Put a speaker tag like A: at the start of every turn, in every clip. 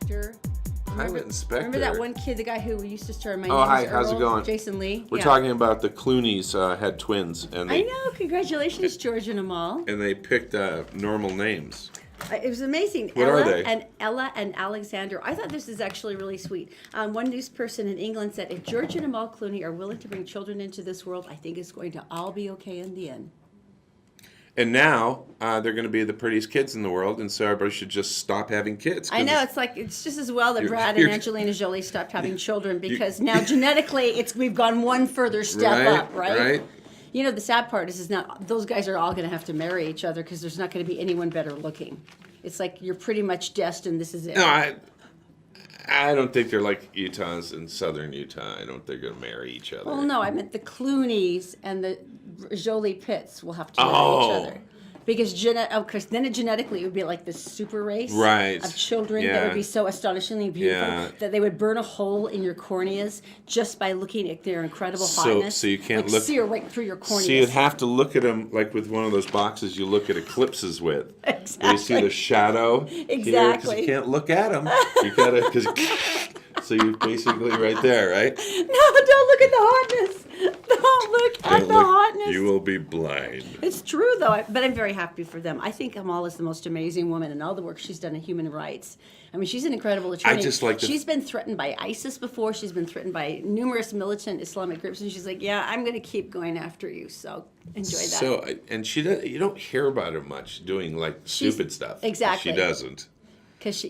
A: Inspector.
B: Pilot Inspector.
A: Remember that one kid, the guy who used to star in My Name
B: hi,
A: is
B: how's it
A: Earl?
B: going?
A: Jason Lee.
B: We're talking about the Clooneys had twins, and
A: I know. Congratulations, George and Amal.
B: and they picked normal names.
A: It was amazing.
B: What
A: Ella
B: are they?
A: And Ella and Alexander. I thought this is actually really sweet. One news person in England said, if George and Amal Clooney are willing to bring children into this world, I think it's going to all be okay in the end.
B: And now they're going to be the prettiest kids in the world, and so everybody should just stop having kids.
A: I know, it's just as well that Brad and
B: you're-
A: Angelina Jolie stopped having children, because now genetically we've gone one further step up, right?
B: Right.
A: You know, the sad part is not those guys are all going to have to marry each other, because there's not going to be anyone better looking. It's like you're pretty much destined. This is it.
B: No, I don't think they're like Utahns in southern Utah. I don't think they're going to marry each other.
A: Well, no, I meant the Clooneys and the Jolie Pitts will have to marry each other. Because then genetically it would be like this super race of children that would be so astonishingly beautiful that they would burn a hole in your corneas just by looking at their incredible hotness.
B: So you can't
A: see right through your corneas.
B: So you'd have to look at them like with one of those boxes you look at eclipses with.
A: Exactly.
B: Where you see the shadow.
A: Exactly.
B: Here, you can't look at them. You gotta, because so you're basically right there, right?
A: No, don't look at the hotness. Don't look at the hotness.
B: You will be blind.
A: It's true, though, but I'm very happy for them. I think Amal is the most amazing woman in all the work she's done in human rights. I mean, she's an incredible attorney.
B: I just like
A: She's been threatened by ISIS before. She's been threatened by numerous militant Islamic groups, and she's like, yeah, I'm going to keep going after you, so enjoy that.
B: So, and you don't hear about her much doing, like, stupid stuff.
A: Exactly.
B: She doesn't.
A: Because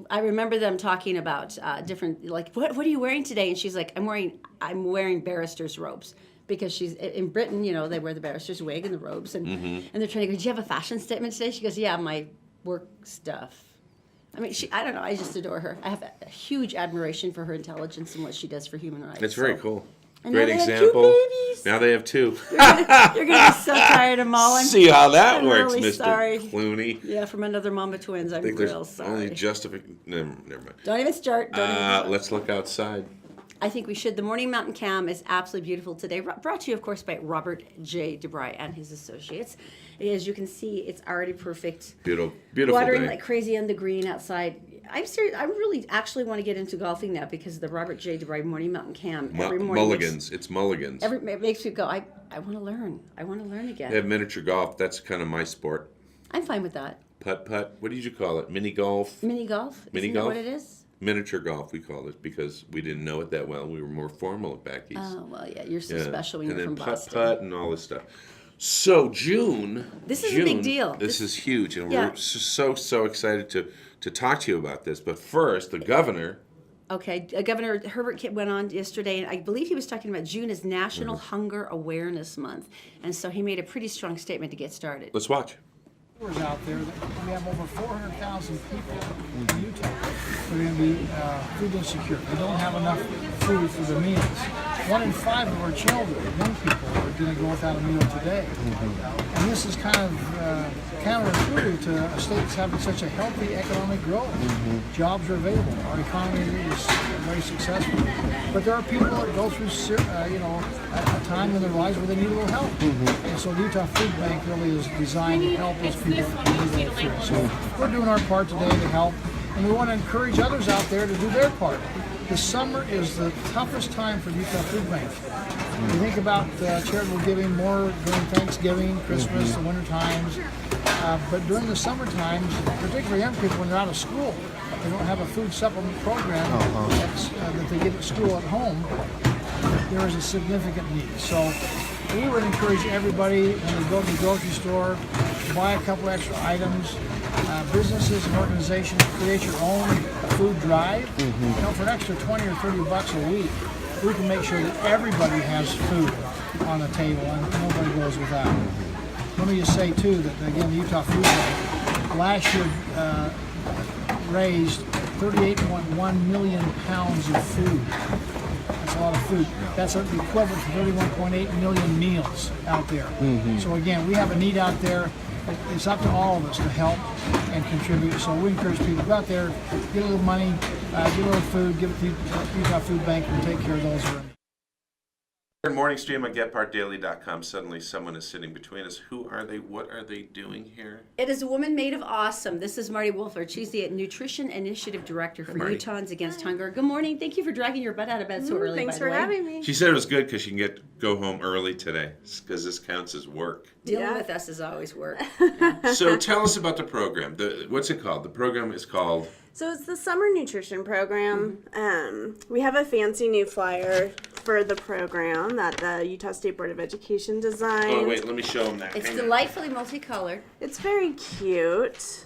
A: I remember them talking about different, like, what are you wearing today? And she's like, I'm wearing barrister's robes, because she's in Britain. You know, they wear the barrister's wig and the robes, and they're trying to go, do you have a fashion statement today? She goes, yeah, my work stuff. I mean, I don't know. I just adore her. I have a huge admiration for her intelligence and what she does for human rights.
B: It's very cool.
A: And
B: Great
A: now they
B: example.
A: Have 2 babies.
B: Now they have 2.
A: You're gonna be so tired of Mullen.
B: See how that
A: I'm
B: works,
A: really
B: Mr.
A: sorry.
B: Clooney.
A: Yeah, from another mama twins. I'm real sorry.
B: Only justification. Never mind.
A: Don't even start.
B: Let's look outside.
A: I think we should. The Morning Mountain Cam is absolutely beautiful today. Brought to you, of course, by Robert J. DeBry and his associates. As you can see, it's already perfect.
B: Beautiful
A: Watering
B: day.
A: like crazy on the green outside. I'm serious. I really actually want to get into golfing now, because of the Robert J. DeBry Morning Mountain Cam. Every morning
B: Mulligans. It's mulligans.
A: it makes me go, I want to learn. I want to learn again.
B: They have miniature golf. That's kind of my sport.
A: I'm fine with that.
B: Putt-putt. What did you call it? Mini golf?
A: Mini golf?
B: Mini
A: Isn't
B: golf?
A: that what it is?
B: Miniature golf, we call it, because we didn't know it that well. We were more formal back east.
A: Oh, well, yeah. You're so special when you're from Boston.
B: And then putt-putt and all this stuff. So June.
A: This is a big deal.
B: This is huge, and we're so excited to talk to you about this. But first, the governor.
A: Okay, Governor Herbert went on yesterday, and I believe he was talking about June is National Hunger Awareness Month, and so he made a pretty strong statement to get started.
B: Let's watch.
C: Out there, we have over 400,000 people in Utah who are going to be food insecure. They don't have enough food for their meals. 1 in 5 of our children, young people, are going to go without a meal today. And this is kind of counterintuitive to a state that's having such a healthy economic growth. Jobs are available. Our economy is very successful. But there are people that go through, a time in their lives where they need a little help. And so the Utah Food Bank really is designed to help those people who need food. So we're doing our part today to help, and we want to encourage others out there to do their part. The summer is the toughest time for the Utah Food Bank. You think about charitable giving more during Thanksgiving, Christmas, the winter times, but during the summer times, particularly young people when they're out of school, they don't have a food supplement program that they get at school at home. There is a significant need. So we would encourage everybody when they go to the grocery store to buy a couple extra items. Businesses and organizations create your own food drive. For an extra $20 or $30 a week, we can make sure that everybody has food on the table and nobody goes without. Let me just say too that again, the Utah Food Bank last year raised 38.1 million pounds of food. That's a lot of food. That's the equivalent to 31.8 million meals out there. So again, we have a need out there. It's up to all of us to help and contribute. So we encourage people to go out there, get a little money, get a little food, give it to Utah Food Bank, and take care of those who are in need.
B: Morning stream on getpartdaily.com. Suddenly someone is sitting between us. Who are they? What are they doing here?
A: It is a woman made of awesome. This is Marty Wolfert. She's the Nutrition Initiative Director for Utahns Against Hunger. Good morning. Thank you for dragging your butt out of bed so early.
D: Thanks for having me.
B: She said it was good because she can go home early today because this counts as work.
A: Dealing with us is always work.
B: So tell us about the program. What's it called? The program is called...
D: So it's the summer nutrition program. We have a fancy new flyer for the program that the Utah State Board of Education designed.
B: Oh, wait, let me show them that.
A: It's delightfully multicolored.
D: It's very cute.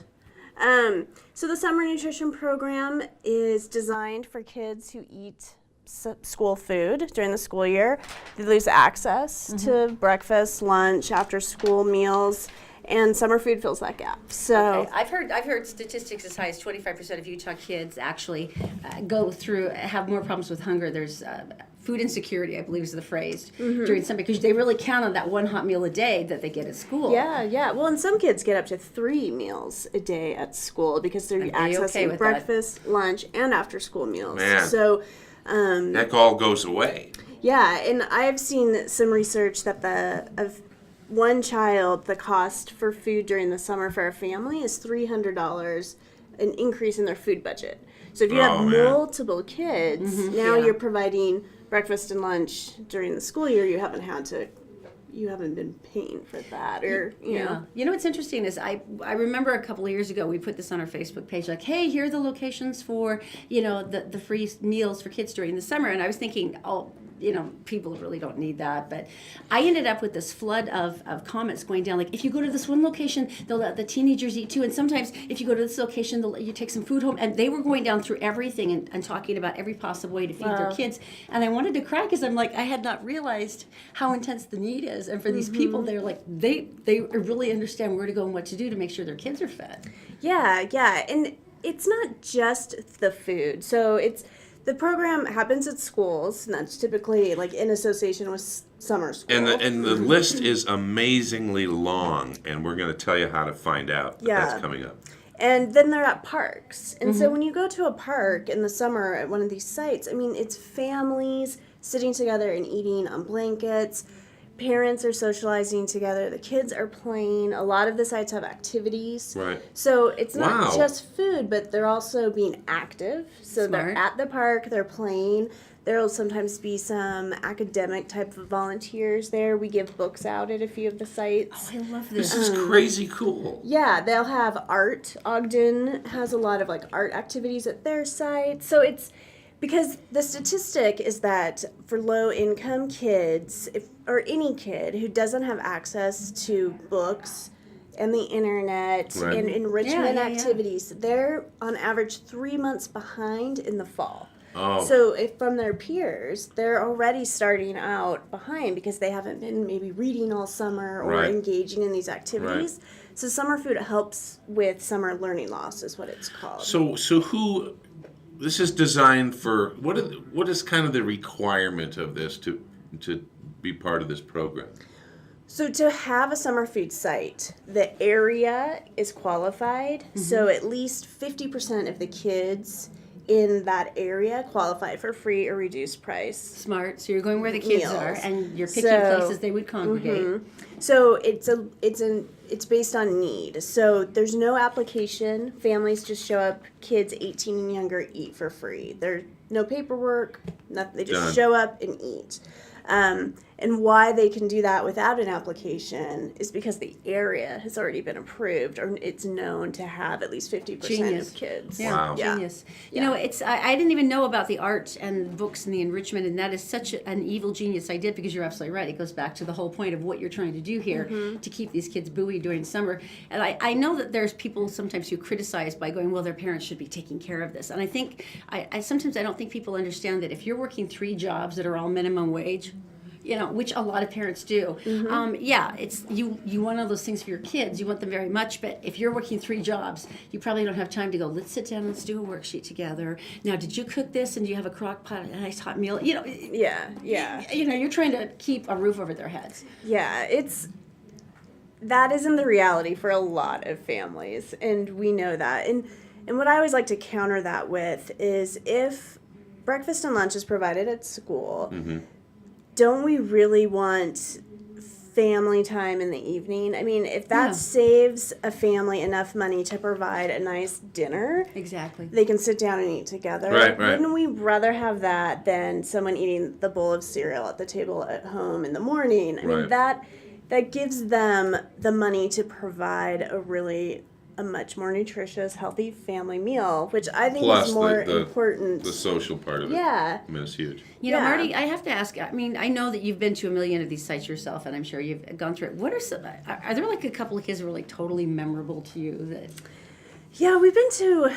D: So the summer nutrition program is designed for kids who eat school food during the school year. They lose access to breakfast, lunch, after school meals, and summer food fills that gap. So
A: I've heard statistics as high as 25% of Utah kids actually have more problems with hunger. There's food insecurity, I believe is the phrase, during summer, because they really count on that one hot meal a day that they get at school.
D: Yeah. Well, and some kids get up to 3 meals a day at school because they're accessing breakfast, lunch, and after school meals.
B: Man.
D: So
B: that all goes away.
D: yeah, and I've seen some research that of one child, the cost for food during the summer for a family is $300, an increase in their food budget. So if you have multiple kids, now you're providing breakfast and lunch during the school year. You haven't been paying for that, or you know.
A: You know what's interesting is I remember a couple of years ago we put this on our Facebook page, like, hey, here are the locations for the free meals for kids during the summer, and I was thinking, people really don't need that. But I ended up with this flood of comments going down, like, if you go to this one location, they'll let the teenagers eat too. And sometimes if you go to this location, they'll let you take some food home. And they were going down through everything and talking about every possible way to feed their kids. And I wanted to cry because I'm like, I had not realized how intense the need is. And for these people, they're like, they really understand where to go and what to do to make sure their kids are fed.
D: Yeah. And it's not just the food. So the program happens at schools, and that's typically like in association with summer school.
B: And the list is amazingly long, and we're going to tell you how to find out. That's coming up.
D: And then they're at parks. And so when you go to a park in the summer at one of these sites, I mean, it's families sitting together and eating on blankets. Parents are socializing together. The kids are playing. A lot of the sites have activities.
B: Right.
D: So it's not just food, but they're also being active. So they're at the park, they're playing. There'll sometimes be some academic type of volunteers there. We give books out at a few of the sites.
A: Oh, I love this.
B: This is crazy cool.
D: Yeah, they'll have art. Ogden has a lot of like art activities at their site. So it's because the statistic is that for low-income kids, or any kid who doesn't have access to books and the internet and enrichment activities, they're on average 3 months behind in the fall.
B: Oh.
D: So if from their peers, they're already starting out behind because they haven't been maybe reading all summer or engaging in these activities. Right. So summer food helps with summer learning loss is what it's called.
B: So who... This is designed for what is kind of the requirement of this to be part of this program?
D: So to have a summer food site, the area is qualified. So at least 50% of the kids in that area qualify for free or reduced price.
A: Smart. So you're going where the kids are, and you're picking places they would congregate.
D: So it's based on need. So there's no application. Families just show up. Kids 18 and younger eat for free. There's no paperwork. Nothing. They just show up and eat. And why they can do that without an application is because the area has already been approved, or it's known to have at least 50% of kids.
A: Yeah,
B: wow.
A: Genius. You know, I didn't even know about the art and books and the enrichment, and that is such an evil genius idea, because you're absolutely right. It goes back to the whole point of what you're trying to do here to keep these kids buoyed during summer. And I know that there's people sometimes who criticize by going, well, their parents should be taking care of this. And I think, sometimes I don't think people understand that if you're working 3 jobs that are all minimum wage, you know, which a lot of parents do. It's you want all those things for your kids. You want them very much, but if you're working 3 jobs, you probably don't have time to go, let's sit down, let's do a worksheet together. Now, did you cook this, and do you have a crock pot, a nice hot meal? You know, you know, you're trying to keep a roof over their heads.
D: Yeah, that isn't the reality for a lot of families, and we know that. And what I always like to counter that with is if breakfast and lunch is provided at school, don't we really want family time in the evening? I mean, if that
A: Yeah.
D: saves a family enough money to provide a nice dinner,
A: Exactly.
D: they can sit down and eat together.
B: Right, right.
D: Wouldn't we rather have that than someone eating the bowl of cereal at the table at home in the morning? I
B: Right.
D: mean, that gives them the money to provide a much more nutritious, healthy family meal, which I think
B: Plus
D: is more
B: the
D: important.
B: The social part of it.
D: Yeah.
B: I mean, it's huge.
A: You know,
D: Yeah.
A: Marty, I have to ask. I mean, I know that you've been to a million of these sites yourself, and I'm sure you've gone through it. What are some? Are there like a couple of kids that were like totally memorable to you? That
D: Yeah, we've been to,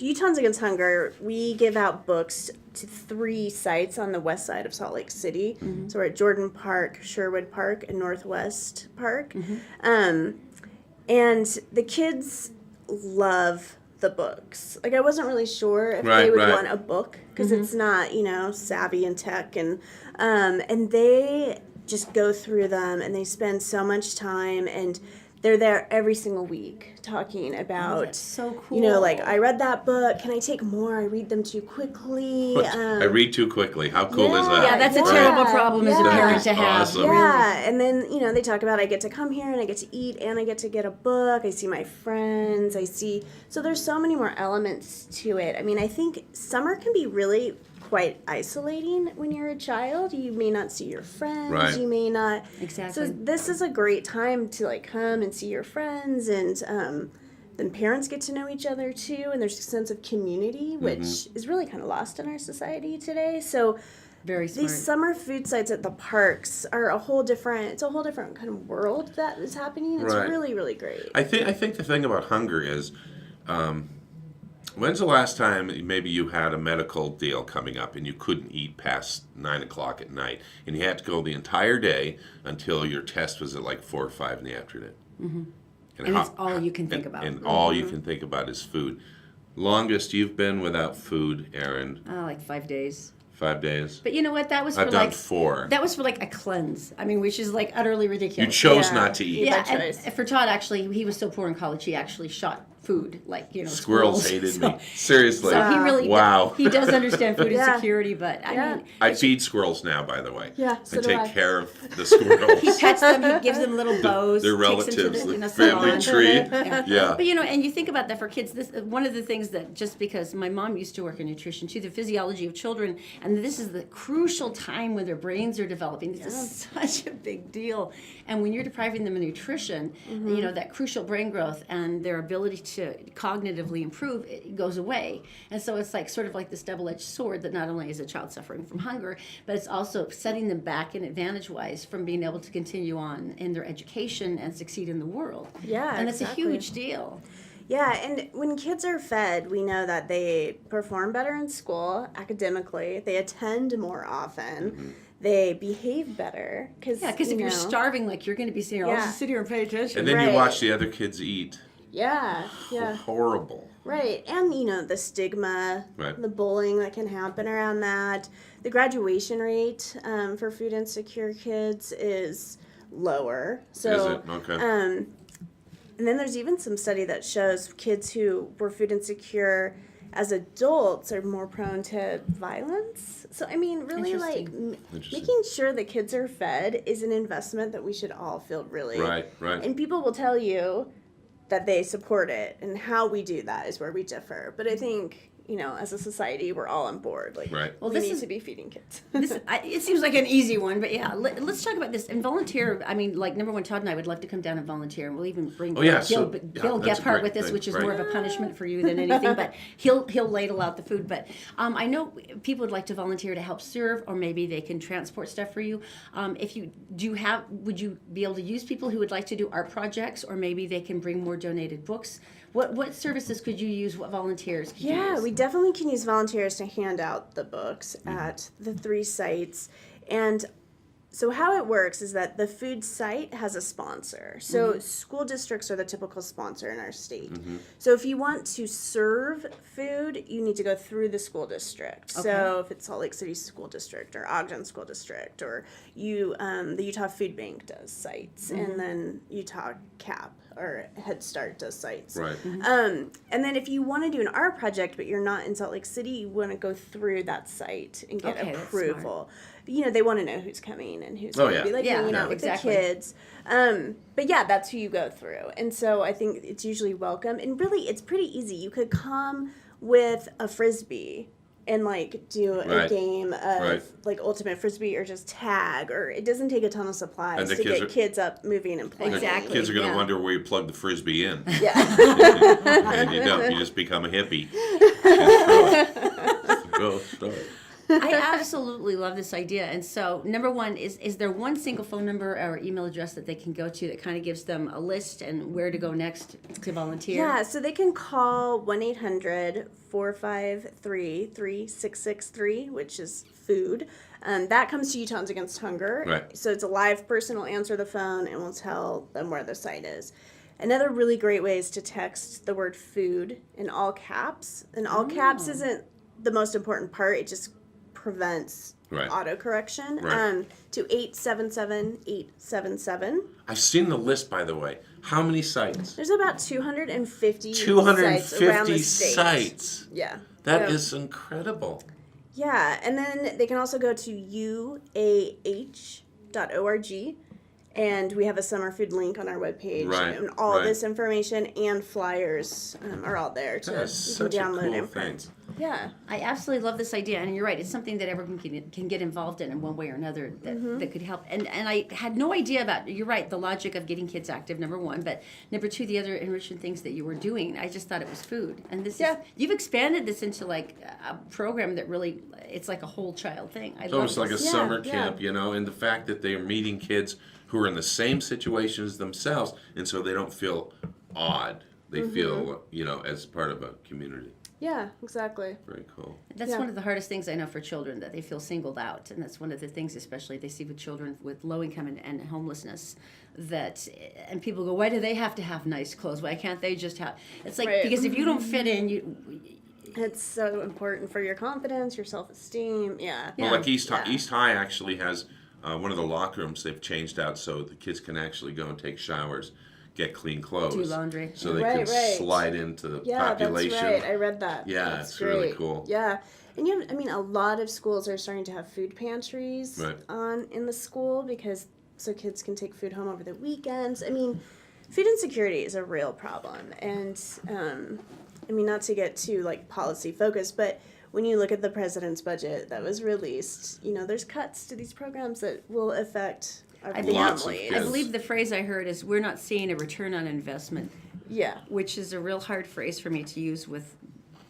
D: Utahns Against Hunger, we give out books to 3 sites on the west side of Salt Lake City. So we're at Jordan Park, Sherwood Park, and Northwest Park. And the kids love the books. Like, I wasn't really sure if
B: Right,
D: they would
B: right.
D: want a book, because it's not, savvy in tech. And they just go through them, and they spend so much time, and they're there every single week talking about,
A: that's so cool.
D: like, I read that book. Can I take more? I read them too quickly.
B: I read too quickly. How cool is that?
A: yeah, that's a
D: Yeah.
A: terrible problem as a
D: Yeah.
A: parent to have.
B: Awesome.
D: Yeah, and then, they talk about I get to come here and I get to eat and I get to get a book. I see my friends. So there's so many more elements to it. I mean, I think summer can be really quite isolating when you're a child. You may not see your friends.
B: Right.
D: You may not.
A: Exactly.
D: So this is a great time to like come and see your friends, and then parents get to know each other too, and there's a sense of community, which is really kind of lost in our society today. So
A: Very smart.
D: these summer food sites at the parks are a whole different kind of world that is happening. It's
B: Right.
D: really, really great.
B: I think the thing about hunger is, when's the last time maybe you had a medical deal coming up and you couldn't eat past 9 o'clock at night, and you had to go the entire day until your test was at like 4 or 5 in the afternoon?
A: And it's all you can think about.
B: And all you can think about is food. Longest you've been without food, Erin?
A: Like 5 days.
B: 5 days?
A: But you know what? That was for
B: I've done
A: like
B: 4.
A: That was for like a cleanse. I mean, which is like utterly
B: You
A: ridiculous.
B: chose
D: Yeah.
B: not to eat.
A: Yeah,
D: by choice.
A: and for Todd, actually, he was so poor in college, he actually shot food, like,
B: Squirrels hated me. Seriously.
A: So he really
B: Wow.
A: he does understand food
D: Yeah.
A: insecurity, but I
D: Yeah.
A: mean,
B: I feed squirrels now, by the way.
D: Yeah, so
B: I
D: do
B: take
D: I.
B: care of the squirrels.
A: he pets them, he gives them little bows,
B: They're
A: takes them to
B: relatives,
A: the,
B: the
A: salon.
B: family tree. Yeah.
A: But and you think about that for kids. This one of the things that, just because my mom used to work in nutrition too, the physiology of children, and this is the crucial time when their brains are developing. This is such a big deal, and when you're depriving them of nutrition, that crucial brain growth and their ability to cognitively improve, it goes away. And so it's like sort of like this double-edged sword, that not only is a child suffering from hunger, but it's also setting them back in advantage-wise from being able to continue on in their education and succeed in the world.
D: Yeah,
A: And it's
D: exactly.
A: a huge deal.
D: Yeah, and when kids are fed, we know that they perform better in school academically. They attend more often. They behave better.
A: Yeah, because if you're starving, like you're going to be sitting here, I'll
D: Yeah.
A: just sit here and pay attention.
B: And then you
D: Right.
B: watch the other kids eat.
D: Yeah.
B: Horrible.
D: Right, and the stigma,
B: Right.
D: the bullying that can happen around that. The graduation rate for food insecure kids is lower. So,
B: Is it? Okay.
D: And then there's even some study that shows kids who were food insecure as adults are more prone to violence. So, I mean, really, like,
B: Interesting.
D: making sure that kids are fed is an investment that we should all feel really.
B: Right.
D: And people will tell you that they support it, and how we do that is where we differ. But I think, as a society, we're all on board. Like,
B: Right.
A: Well,
D: we
A: this
D: need
A: is-
D: to be feeding kids.
A: It seems like an easy one, but yeah, let's talk about this. And volunteer, I mean, like, number one, Todd and I would love to come down and volunteer, and we'll even bring
B: Oh, yeah,
A: Gil
B: that's a
A: Gephardt
B: great
A: with us,
B: thing,
A: which is
B: right.
A: more of a punishment for you than anything, but he'll ladle out the food. But I know people would like to volunteer to help serve, or maybe they can transport stuff for you. If you would you be able to use people who would like to do art projects, or maybe they can bring more donated books? What services could you use? What volunteers could you
D: Yeah,
A: use?
D: we definitely can use volunteers to hand out the books at the 3 sites. And so how it works is that the food site has a sponsor. So school districts are the typical sponsor in our state. So if you want to serve food, you need to go through the school district.
A: Okay.
D: So if it's Salt Lake City School District or Ogden School District, or the Utah Food Bank does sites, and then Utah CAP or Head Start does sites.
B: Right.
D: And then if you want to do an art project, but you're not in Salt Lake City, you want to go through that site and get
A: Okay, that's
D: approval. You know, they want to know who's coming and who's
B: Oh,
D: going to
B: yeah.
D: be like
A: Yeah,
D: hanging
A: no,
D: out with
A: exactly.
D: the kids. But yeah, that's who you go through. And so I think it's usually welcome. And really, it's pretty easy. You could come with a Frisbee and like do a
B: Right.
D: game of
B: Right.
D: like ultimate Frisbee or just tag, or it doesn't take a ton of supplies
B: And the
D: to
B: kids
D: get
B: are-
D: kids up moving and playing.
A: Exactly.
B: Kids are going to
A: yeah.
B: wonder where you plug the Frisbee in.
D: Yeah.
B: And you don't. You just become a hippie. Just go start.
A: I absolutely love this idea. And so, number one, is there one single phone number or email address that they can go to that kind of gives them a list and where to go next to volunteer?
D: Yeah, so they can call 1-800-453-3663, which is food. That comes to Utahns Against Hunger.
B: Right.
D: So it's a live person will answer the phone and will tell them where the site is. Another really great way is to text the word food in all caps. And all caps isn't the most important part. It just prevents
B: Right.
D: autocorrection.
B: Right.
D: To 877-877.
B: I've seen the list, by the way. How many sites?
D: There's about 250 sites
B: 250
D: around the state.
B: sites.
D: Yeah.
B: That
D: Yeah.
B: is incredible.
D: Yeah, and then they can also go to uah.org, and we have a summer food link on our webpage.
B: Right,
D: And all
B: right.
D: this information and flyers are all there to
B: That is
D: you
B: such
D: can
B: a
D: download
B: cool
D: and
B: thing.
D: print. Yeah.
A: I absolutely love this idea, and you're right. It's something that everyone can get involved in one way or another that could help. And I had no idea about. You're right. The logic of getting kids active, number one, but number two, the other enriching things that you were doing. I just thought it was food, and this is you've expanded this into like a program that really it's like a whole child thing. I
B: It's
A: love
B: almost like a
A: this.
B: summer
D: yeah.
B: camp, you know, and the fact that they are meeting kids who are in the same situation as themselves, and so they don't feel odd. They feel, you know, as part of a community.
D: Yeah, exactly.
B: Very cool.
A: That's
D: Yeah.
A: one of the hardest things I know for children, that they feel singled out. And that's one of the things, especially they see with children with low income and homelessness, and people go, why do they have to have nice clothes? Why can't they just have, it's like,
D: Right.
A: because if you don't fit in,
D: It's so important for your confidence, your self-esteem. Yeah.
B: Well, like East High,
D: Yeah.
B: East High actually has one of the locker rooms they've changed out so the kids can actually go and take showers, get clean clothes.
A: Do laundry.
B: So they
D: Right,
B: can
D: right.
B: slide into the
D: Yeah,
B: population.
D: that's right. I read that.
B: Yeah,
D: That's
B: it's really
D: great.
B: cool.
D: Yeah. And you have, I mean, a lot of schools are starting to have food pantries
B: Right.
D: in the school so kids can take food home over the weekends. I mean, food insecurity is a real problem. And, I mean, not to get too, like, policy focused, but when you look at the president's budget that was released, you know, there's cuts to these programs that will affect our
A: I believe-
B: Lots of
D: families.
A: I
B: kids.
A: believe the phrase I heard is, we're not seeing a return on investment,
D: Yeah.
A: which is a real hard phrase for me to use with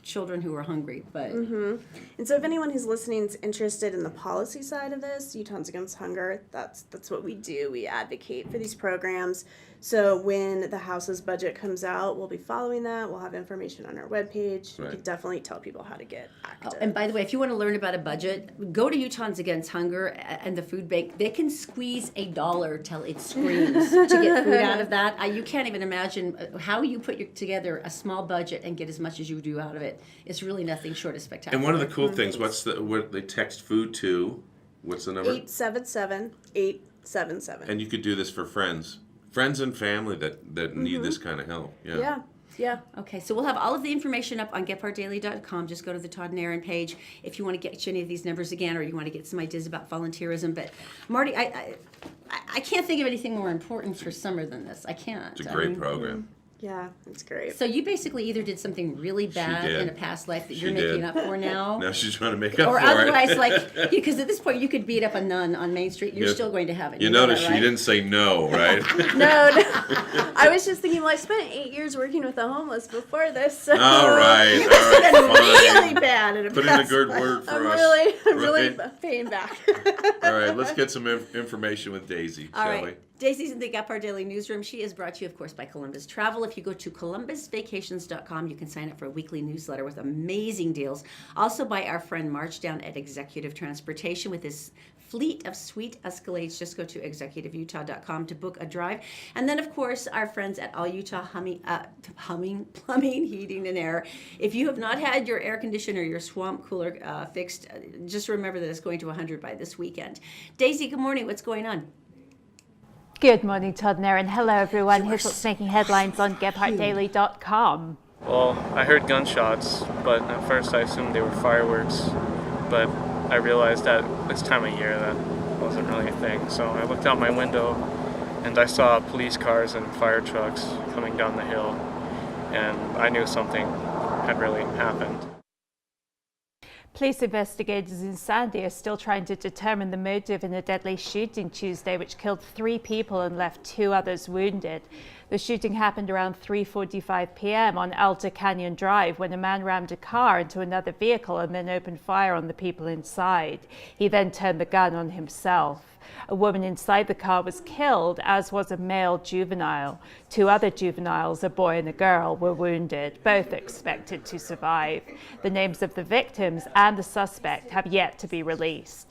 A: children who are hungry. But
D: And so if anyone who's listening is interested in the policy side of this, Utahns Against Hunger, that's what we do. We advocate for these programs. So when the House's budget comes out, we'll be following that. We'll have information on our webpage. We
B: Right.
D: can definitely tell people how to get active.
A: And by the way, if you want to learn about a budget, go to Utahns Against Hunger and the food bank. They can squeeze $1 till it screams to get food out of that. You can't even imagine how you put together a small budget and get as much as you do out of it. It's really nothing short of spectacular.
B: And one of the cool things, what they text food to? What's the number?
D: 877-877.
B: And you could do this for friends and family that need this kind of help. Yeah.
D: Yeah. Yeah.
A: Okay, so we'll have all of the information up on getpartdaily.com. Just go to the Todd and Erin page if you want to get any of these numbers again, or you want to get some ideas about volunteerism. But Marty, I can't think of anything more important for summer than this. I can't.
B: It's a great program.
D: Yeah. It's great.
A: So you basically either did something really bad
B: did.
A: in a past life that
B: She
A: you're making
B: did.
A: up for now.
B: Now she's trying to make up
A: Or
B: for
A: otherwise,
B: it.
A: like, because at this point you could beat up a nun on Main Street. You're
B: Yeah.
A: still going to heaven.
B: You
A: know
B: notice
A: that,
B: she
A: right?
B: didn't say no, right?
D: No. I was just thinking, well, I spent 8 years working with the homeless before this. So
B: All right,
D: been
B: fine.
D: really bad at a
B: Put in a
D: past
B: good
D: life.
B: word for
D: I'm
B: us.
D: really
B: right?
D: paying back.
B: All right, let's get some information with Daisy,
A: All
B: shall
A: right.
B: we?
A: Daisy's in the Gap Daily Newsroom. She is brought to you, of course, by Columbus Travel. If you go to columbusvacations.com, you can sign up for a weekly newsletter with amazing deals. Also by our friend March down at Executive Transportation with his fleet of sweet Escalades. Just go to executiveutah.com to book a drive. And then, of course, our friends at All Utah Plumbing, Heating, and Air. If you have not had your air conditioner, your swamp cooler fixed, just remember that it's going to 100 by this weekend. Daisy, good morning. What's going on?
E: Good morning, Todd and Erin. Hello, everyone. Here's what's making headlines on GephartDaily.com.
F: Well, I heard gunshots, but at first I assumed they were fireworks. But I realized that this time of year that wasn't really a thing. So I looked out my window and I saw police cars and fire trucks coming down the hill. And I knew something had really happened.
E: Police investigators in Sandy are still trying to determine the motive in a deadly shooting Tuesday which killed 3 people and left 2 others wounded. The shooting happened around 3:45 p.m. on Alta Canyon Drive when a man rammed a car into another vehicle and then opened fire on the people inside. He then turned the gun on himself. A woman inside the car was killed, as was a male juvenile. 2 other juveniles, a boy and a girl, were wounded, both expected to survive. The names of the victims and the suspect have yet to be released.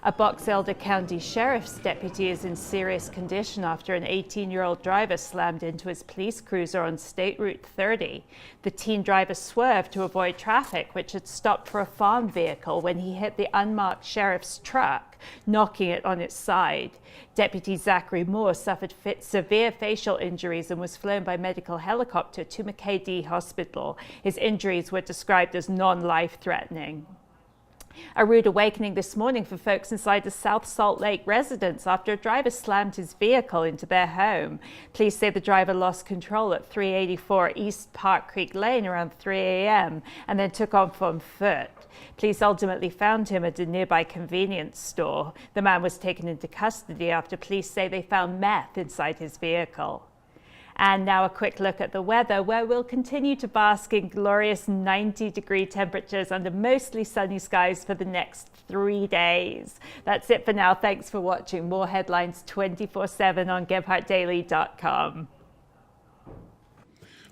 E: A Box Elder County Sheriff's deputy is in serious condition after an 18-year-old driver slammed into his police cruiser on State Route 30. The teen driver swerved to avoid traffic, which had stopped for a farm vehicle when he hit the unmarked sheriff's truck, knocking it on its side. Deputy Zachary Moore suffered severe facial injuries and was flown by medical helicopter to McKay Hospital. His injuries were described as non-life-threatening. A rude awakening this morning for folks inside the South Salt Lake residence after a driver slammed his vehicle into their home. Police say the driver lost control at 384 East Park Creek Lane around 3 a.m. and then took off on foot. Police ultimately found him at a nearby convenience store. The man was taken into custody after police say they found meth inside his vehicle. And now a quick look at the weather, where we'll continue to bask in glorious 90-degree temperatures under mostly sunny skies for the next 3 days. That's it for now. Thanks for watching. More headlines 24/7 on GephartDaily.com.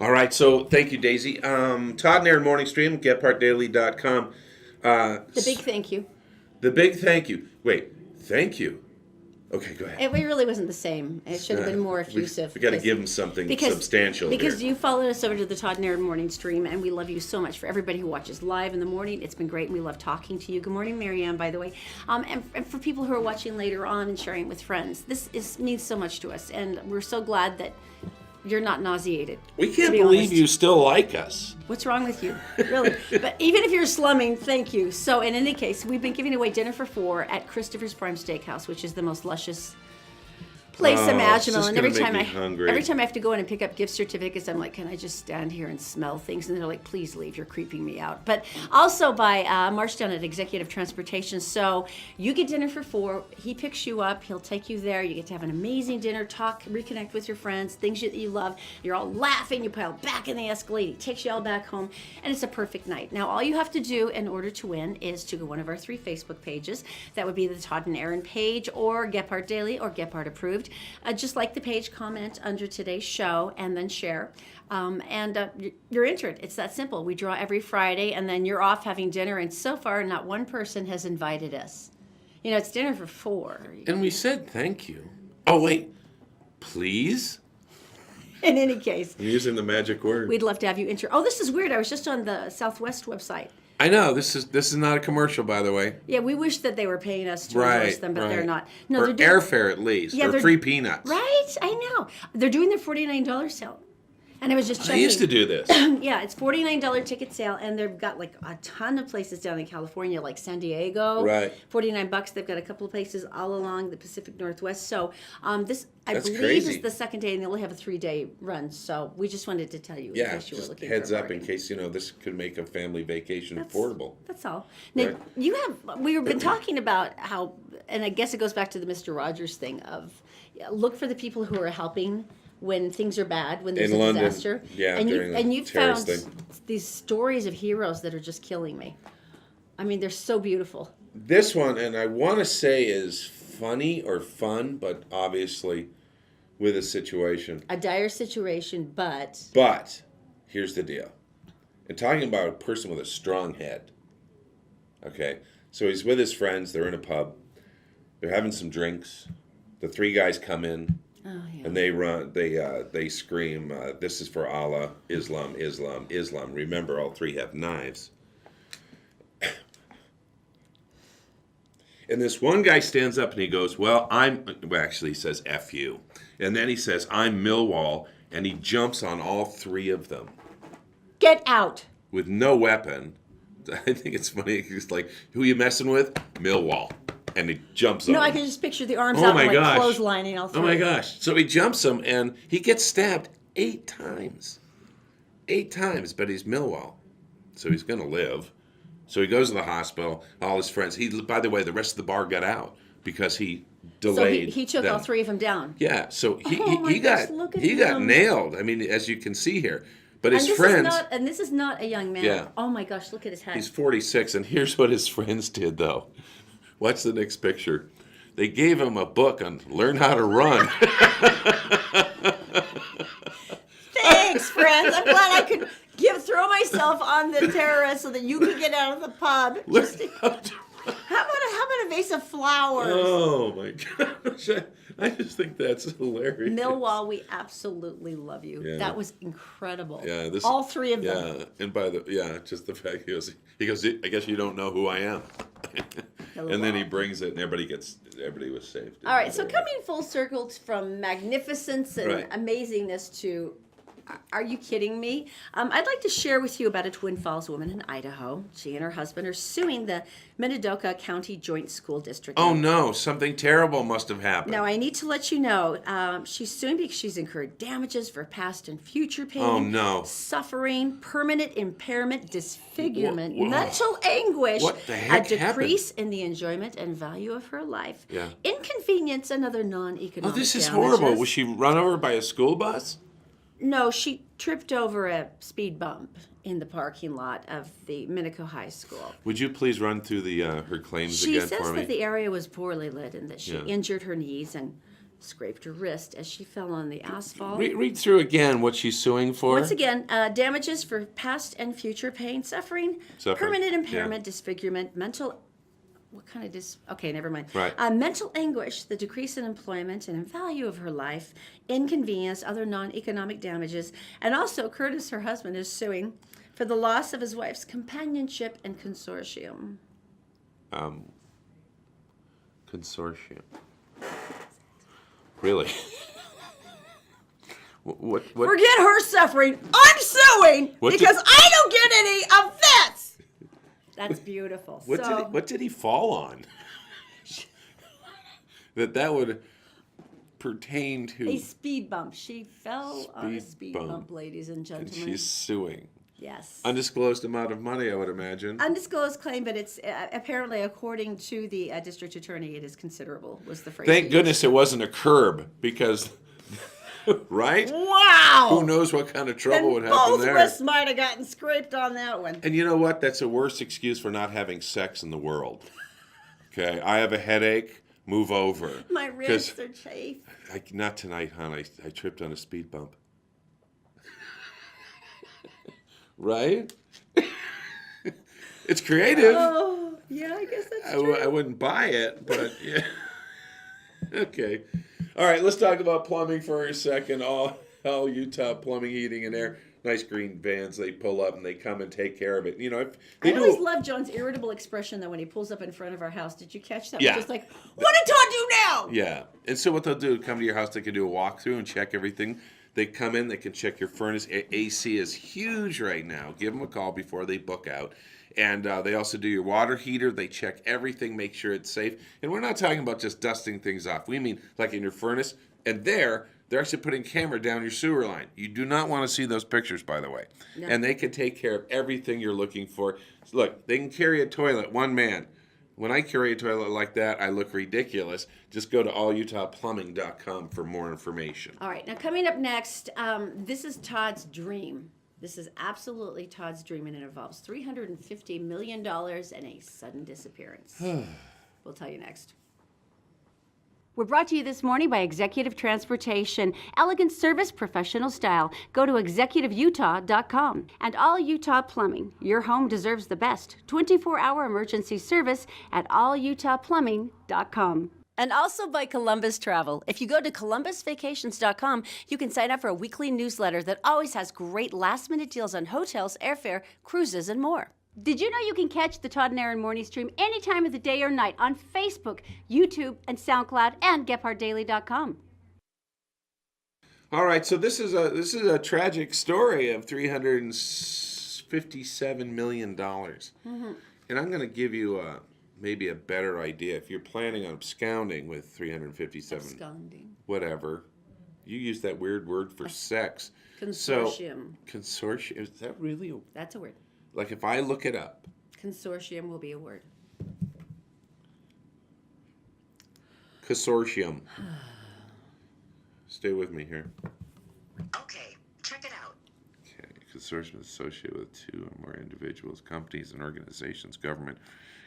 B: All right, so thank you, Daisy. Todd and Erin Morning Stream, GephartDaily.com.
A: The big thank you.
B: The big thank you. Wait, thank you. Okay, go ahead.
A: It really wasn't the same. It should have been more effusive.
B: We got to give them something substantial
A: because
B: here.
A: You followed us over to the Todd and Erin Morning Stream, and we love you so much. For everybody who watches live in the morning, it's been great, and we love talking to you. Good morning, Marianne, by the way. And for people who are watching later on and sharing it with friends, means so much to us, and we're so glad that you're not nauseated.
B: We can't believe you still like us.
A: What's wrong with you? Really? But even if you're slumming, thank you. So in any case, we've been giving away dinner for 4 at Christopher's Prime Steakhouse, which is the most luscious place imaginable. And every time I have to go in and pick up gift certificates, I'm like, can I just stand here and smell things? And they're like, please leave, you're creeping me out. But also by Marshdown at Executive Transportation. So you get dinner for 4. He picks you up. He'll take you there. You get to have an amazing dinner, talk, reconnect with your friends, things that you love. You're all laughing. You pile back in the Escalade. He takes you all back home. And it's a perfect night. Now, all you have to do in order to win is to go to one of our 3 Facebook pages. That would be the Todd and Erin page, or Gephart Daily, or Gephart Approved. Just like the page, comment under today's show, and then share. You're entered. It's that simple. We draw every Friday, and then you're off having dinner. And so far, not one person has invited us. You know, it's dinner for 4.
B: And we said thank you. Oh, wait. Please?
A: In any case.
B: I'm using the magic word.
A: We'd love to have you enter. Oh, this is weird. I was just on the Southwest website.
B: I know, this is not a commercial, by the way.
A: Yeah, we wish that they were paying us to endorse them, but they're not. No,
B: or
A: they're
B: airfare at least, or free peanuts.
A: Right, I know. They're doing their $49 sale. And I was just checking.
B: I used to do this.
A: Yeah, it's $49 ticket sale, and they've got like a ton of places down in California, like San Diego.
B: Right.
A: $49. They've got a couple of places all along the Pacific Northwest. So this, I believe,
B: crazy.
A: is the second day, and they only have a 3-day run. So we just wanted to tell you in case you were looking
B: heads
A: for a
B: up in
A: bargain.
B: case this could make a family vacation affordable.
A: That's all. Now,
B: Right.
A: we've been talking about how, and I guess it goes back to the Mr. Rogers thing of look for the people who are helping when things are bad, when there's
B: in
A: a
B: London,
A: disaster.
B: during
A: you've
B: terrorist
A: found
B: thing.
A: these stories of heroes that are just killing me. I mean, they're so beautiful.
B: This one, and I want to say is funny or fun, but obviously with a situation.
A: A dire situation, but...
B: But here's the deal. And talking about a person with a strong head. Okay? So he's with his friends. They're in a pub. They're having some drinks. The 3 guys come in.
A: Oh, yeah.
B: And they run. They scream, this is for Allah, Islam, Islam, Islam. Remember, all 3 have knives. And this one guy stands up and he goes, well, actually he says, F you. And then he says, I'm Millwall. And he jumps on all three of them
A: Get out.
B: with no weapon. I think it's funny. He's like, who you messing with? Millwall. And he jumps on
A: No, I
B: him.
A: can just picture the arms
B: Oh
A: out
B: my
A: and like
B: gosh.
A: clotheslining all three.
B: Oh my gosh. So he jumps him and he gets stabbed 8 times. 8 times, but he's Millwall. So he's going to live. So he goes to the hospital. All his friends. By the way, the rest of the bar got out because he delayed.
A: So he took
B: them.
A: all three of them down.
B: Yeah. So he
A: gosh, look at
B: got
A: him.
B: nailed. I mean, as you can see here. But his
A: And
B: friends.
A: this is not a young man.
B: Yeah.
A: Oh my gosh, look at his head.
B: He's 46, and here's what his friends did, though. Watch the next picture. They gave him a book on learn how to run.
A: Thanks, friends. I'm glad I could throw myself on the terrace so that you could get out of the pub.
B: Learn how to run.
A: How about a vase of flowers?
B: Oh my gosh! I just think that's hilarious.
A: Millwall, we absolutely love you.
B: Yeah.
A: That was incredible.
B: Yeah,
A: all three of them.
B: Yeah, and just the fact he goes, I guess you don't know who I am. And then he brings it, and everybody was saved.
A: All right, so coming full circle from magnificence and
B: Right.
A: amazingness to, are you kidding me? I'd like to share with you about a Twin Falls woman in Idaho. She and her husband are suing the Minidoka County Joint School District.
B: Oh no, something terrible must have happened.
A: Now, I need to let you know, she's suing because she's incurred damages for past and future pain,
B: Oh, no.
A: suffering, permanent impairment, disfigurement,
B: Wha- wha-
A: mental anguish,
B: What the heck
A: a decrease in the enjoyment and value of her life,
B: Yeah.
A: inconvenience, and other
B: Oh,
A: non-economic
B: this is
A: damages.
B: horrible. Was she run over by a school bus?
A: No, she tripped over a speed bump in the parking lot of the Minico High School.
B: Would you please run through the her claims
A: She
B: again
A: says
B: for me?
A: that the area was poorly lit and that she
B: Yeah.
A: injured her knees and scraped her wrist as she fell on the asphalt.
B: Read through again what she's suing for.
A: Once again, damages for past and future pain, suffering, permanent impairment, disfigurement, mental. What kind of okay, never mind.
B: Right.
A: Mental anguish, the decrease in employment and in value of her life, inconvenience, other non-economic damages, and also Curtis, her husband, is suing for the loss of his wife's companionship and consortium.
B: Consortium. Really? what?
A: Forget her suffering. I'm suing
B: What did-
A: because I don't get any of this. That's beautiful.
B: What did he fall on? that would pertain to.
A: A speed bump. She fell on a
B: Speed
A: speed
B: bump.
A: bump, ladies and
B: And
A: gentlemen.
B: she's suing.
A: Yes.
B: Undisclosed amount of money, I would imagine.
A: Undisclosed claim, but it's apparently, according to the district attorney, it is considerable, was the phrase.
B: Thank
A: he
B: goodness it wasn't a curb because, right?
A: used. Wow.
B: Who knows what kind of trouble would
A: And
B: happen
A: both
B: there?
A: wrists might have gotten scraped on that one.
B: And you know what? That's a worse excuse for not having sex in the world. Okay, I have a headache. Move over.
A: My
B: 'Cause
A: wrists are chafed.
B: not tonight, hon. I tripped on a speed bump. Right? It's creative.
A: Oh, yeah, I guess that's true.
B: I wouldn't buy it, but yeah. Okay. All right, let's talk about plumbing for a second. All Utah Plumbing, Heating, and Air. Nice green vans. They pull up and they come and take care of it. You know, if they
A: I always
B: do.
A: love John's irritable expression, though, when he pulls up in front of our house. Did you catch that?
B: Yeah.
A: Just like, what did Todd do now?
B: Yeah. And so what they'll do, come to your house, they can do a walkthrough and check everything. They come in, they can check your furnace. AC is huge right now. Give them a call before they book out. And they also do your water heater. They check everything, make sure it's safe. And we're not talking about just dusting things off. We mean like in your furnace. And they're actually putting camera down your sewer line. You do not want to see those pictures, by the way.
A: No.
B: And they can take care of everything you're looking for. Look, they can carry a toilet, one man. When I carry a toilet like that, I look ridiculous. Just go to allutahplumbing.com for more information.
A: All right, now coming up next, this is Todd's dream. This is absolutely Todd's dream, and it involves $350 million and a sudden disappearance. We'll tell you next. We're brought to you this morning by Executive Transportation. Elegant service, professional style. Go to executiveutah.com. And All Utah Plumbing. Your home deserves the best. 24-hour emergency service at allutahplumbing.com. And also by Columbus Travel. If you go to columbusvacations.com, you can sign up for a weekly newsletter that always has great last-minute deals on hotels, airfare, cruises, and more. Did you know you can catch the Todd and Erin morning stream any time of the day or night on Facebook, YouTube, and SoundCloud, and GephardtDaily.com?
B: All right, so this is a tragic story of $357 million. Mm-hmm. And I'm going to give you maybe a better idea. If you're planning on absconding with 357,
A: Absconding.
B: whatever, you use that weird word for sex.
A: Consortium.
B: So, consortium, is that really
A: That's a word.
B: like if I look it up?
A: Consortium will be a word.
B: Consortium. Stay with me here.
G: Okay, check it out.
B: Okay, consortium is associated with two or more individuals, companies, and organizations, government,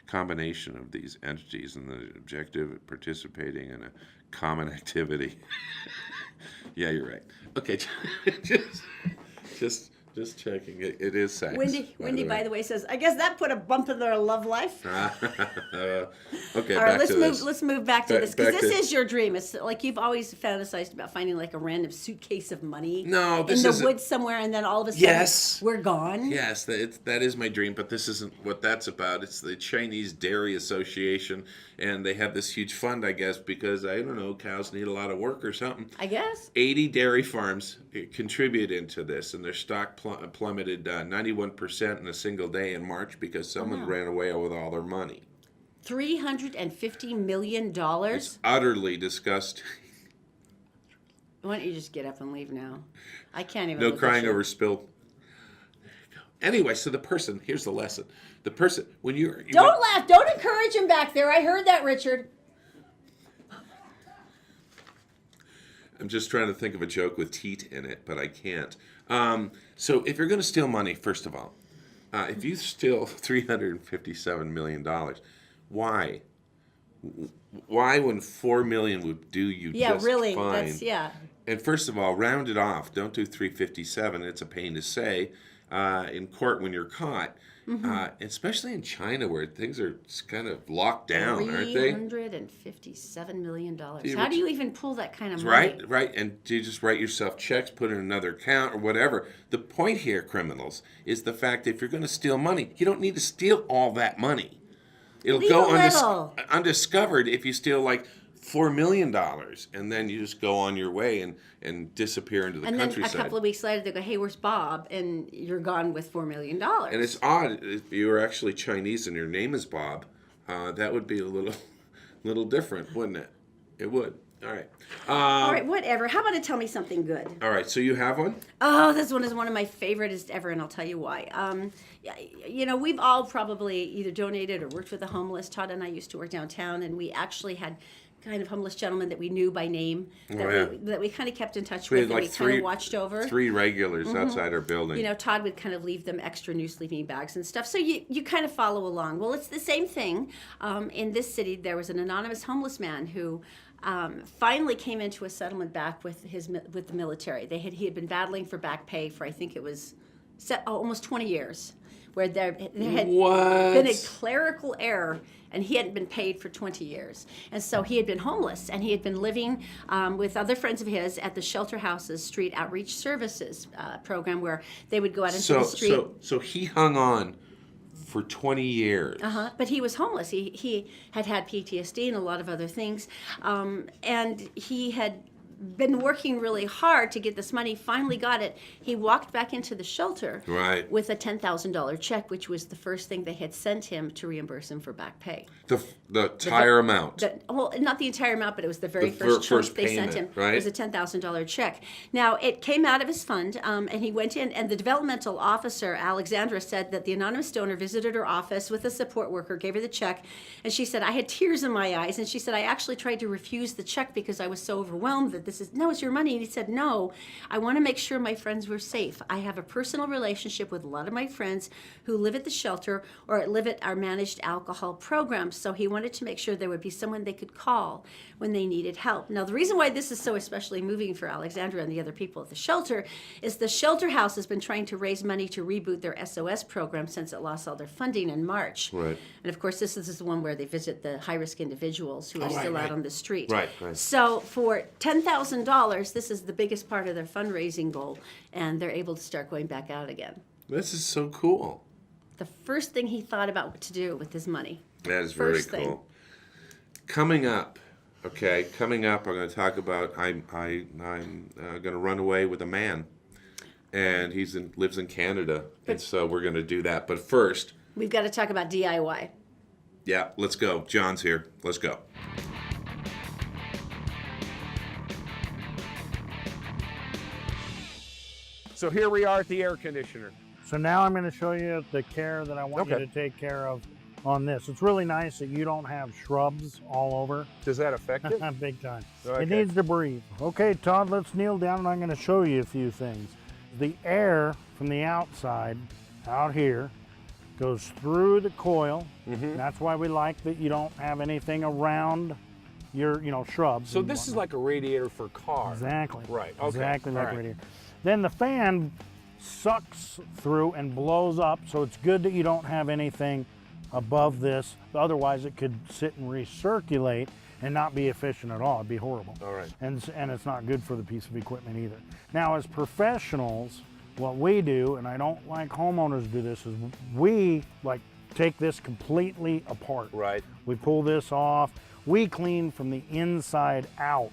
B: combination of these entities, and the objective of participating in a common activity. Yeah, you're right. Okay, just checking. It is sex.
A: Wendy, by the way, says, I guess that put a bump in their love life.
B: Okay,
A: All right, let's move back to this, because
B: back
A: this
B: to-
A: is your dream. It's like you've always fantasized about finding like a random suitcase of money
B: No, this
A: in the
B: isn't-
A: woods somewhere, and then all of a sudden
B: Yes.
A: we're gone.
B: Yes, that is my dream, but this isn't what that's about. It's the Chinese Dairy Association, and they have this huge fund, I guess, because, I don't know, cows need a lot of work or something.
A: I guess.
B: 80 dairy farms contribute into this, and their stock plummeted 91% in a single day in March because someone ran away with all their money.
A: $350 million?
B: It's utterly disgusting.
A: Why don't you just get up and leave now? I can't even
B: No
A: look
B: crying
A: at you.
B: over spilled. Anyway, so the person, here's the lesson. The person, when you're...
A: Don't laugh. Don't encourage him back there. I heard that, Richard.
B: I'm just trying to think of a joke with teat in it, but I can't. So if you're going to steal money, first of all, if you steal $357 million, why? Why, when $4 million would do you
A: Yeah,
B: just
A: really.
B: fine?
A: That's, yeah.
B: And first of all, round it off. Don't do 357. It's a pain to say in court when you're caught. Especially in China, where things are kind of locked down, aren't they?
A: $357 million.
B: Yeah,
A: How
B: but-
A: do you even pull that kind of money?
B: Right. And do you just write yourself checks, put in another account, or whatever? The point here, criminals, is the fact that if you're going to steal money, you don't need to steal all that money. It'll
A: Leave
B: go
A: a little.
B: undiscovered if you steal like $4 million, and then you just go on your way and disappear into the
A: And then a
B: countryside.
A: couple of weeks later, they go, hey, where's Bob? And you're gone with $4 million.
B: And it's odd if you were actually Chinese and your name is Bob, that would be a little different, wouldn't it? It would. All right.
A: All right, whatever. How about to tell me something good?
B: All right. So you have one?
A: Oh, this one is one of my favoriteest ever, and I'll tell you why. You know, we've all probably either donated or worked with the homeless. Todd and I used to work downtown, and we actually had kind of homeless gentlemen that we knew by name that we kind of kept in touch
B: We
A: with
B: had
A: and
B: like
A: we kind of watched over.
B: 3 regulars outside our building.
A: You know, Todd would kind of leave them extra new sleeping bags and stuff. So you kind of follow along. Well, it's the same thing. In this city, there was an anonymous homeless man who finally came into a settlement back with the military. He had been battling for back pay for, I think it was almost 20 years, where there had been a clerical error, and he hadn't been paid for 20 years. And so he had been homeless, and he had been living with other friends of his at the Shelter Houses Street Outreach Services program, where they would go out into the street.
B: So he hung on for 20 years.
A: But he was homeless. He had PTSD and a lot of other things. And he had been working really hard to get this money, finally got it. He walked back into the shelter with a $10,000 check, which was the first thing they had sent him to reimburse him for back pay.
B: The entire amount.
A: Well, not the entire amount, but it was the very first chunk they sent him.
B: Right?
A: It was a $10,000 check. Now, it came out of his fund, and he went in, and the developmental officer, Alexandra, said that the anonymous donor visited her office with a support worker, gave her the check, and she said, I had tears in my eyes, and she said, I actually tried to refuse the check because I was so overwhelmed that it's your money. And he said, no, I want to make sure my friends were safe. I have a personal relationship with a lot of my friends who live at the shelter or live at our managed alcohol programs. So he wanted to make sure there would be someone they could call when they needed help. Now, the reason why this is so especially moving for Alexandra and the other people at the shelter is the shelter house has been trying to raise money to reboot their SOS program since it lost all their funding in March.
B: Right.
A: And of course, this is the one where they visit the high-risk individuals who are still out on the street.
B: Right.
A: So for $10,000, this is the biggest part of their fundraising goal, and they're able to start going back out again.
B: This is so cool.
A: the first thing he thought about what to do with his money.
B: That is very
A: First thing.
B: cool. Coming up, I'm going to talk about I'm going to run away with a man, and lives in Canada, and so we're going to do that. But first,
A: We've got to talk about DIY.
B: yeah, let's go. John's here. Let's go.
H: So here we are at the air conditioner.
C: So now I'm going to show you the care that I want you
H: Okay.
C: to take care of on this. It's really nice that you don't have shrubs all over.
H: Does that affect it?
C: Big time.
H: Okay.
C: It needs to breathe. Okay, Todd, let's kneel down and I'm going to show you a few things. The air from the outside, out here, goes through the coil. That's why we like that you don't have anything around your, shrubs.
H: So
C: and
H: this is
C: whatnot.
H: like a radiator for cars.
C: Exactly.
H: Right, okay.
C: Exactly like
H: All right.
C: radiator. Then the fan sucks through and blows up, so it's good that you don't have anything above this. Otherwise, it could sit and recirculate and not be efficient at all. It'd be horrible.
H: All right.
C: And it's not good for the piece of equipment either. Now, as professionals, what we do, and I don't like homeowners do this, is we take this completely apart.
H: Right.
C: We pull this off. We clean from the inside out